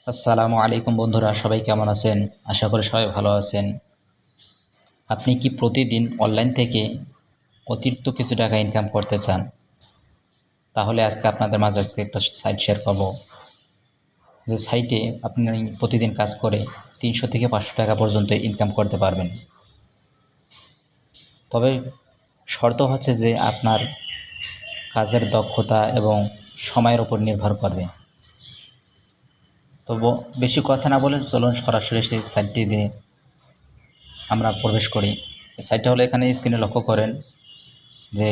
আসসালামু আলাইকুম বন্ধুরা, সবাই কেমন আছেন? আশা করি সবাই ভালো আছেন। আপনি কি প্রতিদিন অনলাইন থেকে অতিরিক্ত কিছু টাকা ইনকাম করতে চান? তাহলে আজকে আপনাদের মাঝে একটা সাইট শেয়ার করব, যে সাইটে আপনি প্রতিদিন কাজ করে 300 থেকে 500 টাকা পর্যন্ত ইনকাম করতে পারবেন। তবে শর্ত হচ্ছে যে আপনার কাজের দক্ষতা এবং সময়ের উপর নির্ভর করবে। তো বেশি কথা না বলে চলুন সরাসরি সেই সাইটটি দিয়ে আমরা প্রবেশ করি। এই সাইটটা হলো, এখানে স্ক্রিনে লক্ষ্য করেন যে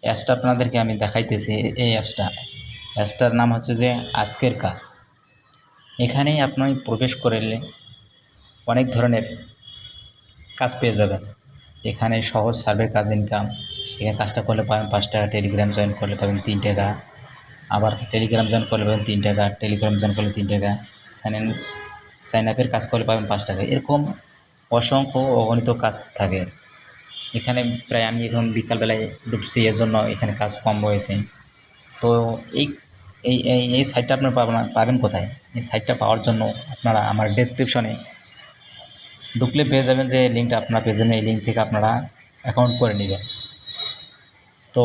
অ্যাপসটা আপনাদেরকে আমি দেখাইতেছি। এই অ্যাপসটার নাম হচ্ছে যে আজকের কাজ। এখানেই আপনি প্রবেশ করলে অনেক ধরনের কাজ পেয়ে যাবেন। এখানে সহজ সার্ভে কাজ ইনকাম, এখানে কাজটা করলে পাবেন 5 টাকা, টেলিগ্রাম জয়েন করলে পাবেন 3 টাকা, আবার টেলিগ্রাম জয়েন করলে পাবেন 3 টাকা, টেলিগ্রাম জয়েন করলে 3 টাকা, সাইন আপের কাজ করলে পাবেন 5 টাকা। এরকম অসংখ্য অগণিত কাজ থাকে এখানে। প্রায় আমি এখন বিকালবেলায় ঢুকছি, এর জন্য এখানে কাজ কম রয়েছে। তো এই এই এই এই সাইটটা আপনারা পাবেন কোথায়? এই সাইটটা পাওয়ার জন্য আপনারা আমার ডেসক্রিপশনে ঢুকলে পেয়ে যাবেন, যে লিঙ্কটা আপনারা পেয়ে যাবেন। এই লিঙ্ক থেকে আপনারা অ্যাকাউন্ট করে নেবেন। তো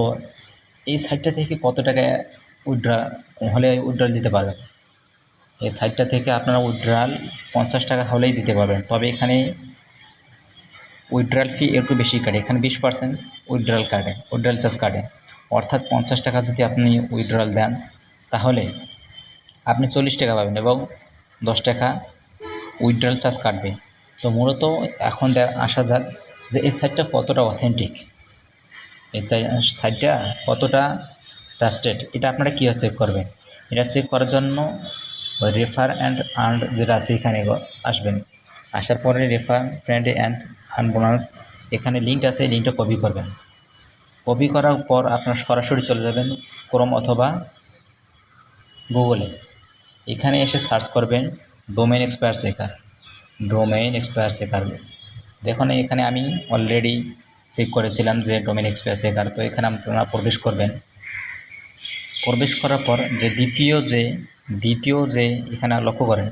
এই সাইটটা থেকে কত টাকা উইথড্রল দিতে পারবেন? এই সাইটটা থেকে আপনারা উইথড্রল 50 টাকা হলেই দিতে পারবেন। তবে এখানে উইথড্রল ফি একটু বেশি কাটে, এখানে 20% উইথড্রল চার্জ কাটে। অর্থাৎ 50 টাকা যদি আপনি উইথড্রল দেন, তাহলে আপনি 40 টাকা পাবেন এবং 10 টাকা উইথড্রল চার্জ কাটবে। তো মূলত এখন আসা যাক যে এই সাইটটা কতটা অথেন্টিক, এই সাইটটা কতটা ট্রাস্টেড। এটা আপনারা কীভাবে চেক করবেন? এটা চেক করার জন্য রেফার অ্যান্ড আর্ন যেটা আছে এখানে আসবেন। আসার পরে refer friend and earn bonus, এখানে লিঙ্ক আছে, এই লিঙ্কটা কপি করবেন। কপি করার পর আপনারা সরাসরি চলে যাবেন ক্রোম অথবা গুগলে। এখানে এসে সার্চ করবেন ডোমেইন এক্সপায়ার চেকার। দেখুন এখানে আমি অলরেডি চেক করেছিলাম যে ডোমেইন এক্সপায়ার চেকার। তো এখানে আপনারা প্রবেশ করবেন। প্রবেশ করার পর যে দ্বিতীয় যে এখানে লক্ষ্য করেন,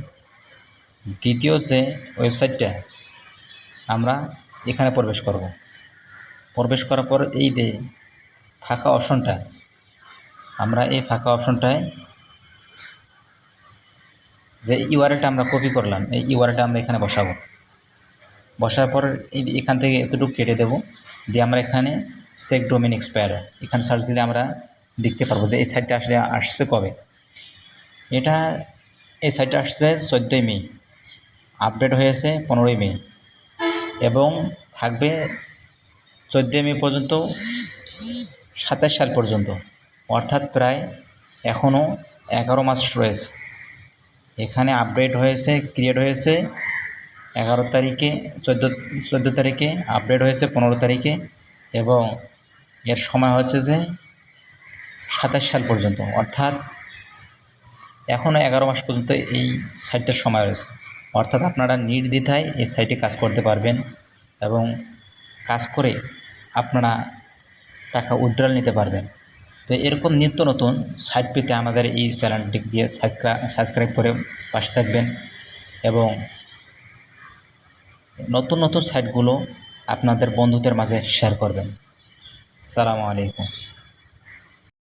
দ্বিতীয় যে ওয়েবসাইটটা, আমরা এখানে প্রবেশ করব। প্রবেশ করার পর এই যে ফাঁকা অপশনটা, আমরা এই ফাঁকা অপশনটায় যে ইউআরএলটা আমরা কপি করলাম, এই ইউআরএলটা আমরা এখানে বসাবো। বসার পর এখান থেকে এতটুকু কেটে দেব, দিয়ে আমরা এখানে চেক ডোমেইন এক্সপায়ার, এখানে সার্চ দিলে আমরা দেখতে পারবো যে এই সাইটটা আসলে আসছে কবে। এই সাইটটা আসছে 14ই মে, আপডেট হয়েছে 15ই মে এবং থাকবে 14ই মে পর্যন্ত, 27 সাল পর্যন্ত। অর্থাৎ প্রায় এখনও 11 মাস রয়েছে। এখানে আপডেট হয়েছে, ক্রিয়েট হয়েছে 11 তারিখে, 14 তারিখে, আপডেট হয়েছে 15 তারিখে এবং এর সময় হচ্ছে যে 27 সাল পর্যন্ত। অর্থাৎ এখনও 11 মাস পর্যন্ত এই সাইটটার সময় রয়েছে। অর্থাৎ আপনারা নির্দ্বিধায় এই সাইটে কাজ করতে পারবেন এবং কাজ করে আপনারা টাকা উইথড্রল নিতে পারবেন। তো এরকম নিত্য নতুন সাইট পেতে আমাদের এই চ্যানেলটি দিয়ে সাবস্ক্রাইব করে পাশে থাকবেন এবং নতুন নতুন সাইটগুলো আপনাদের বন্ধুদের মাঝে শেয়ার করবেন। আসসালামু আলাইকুম।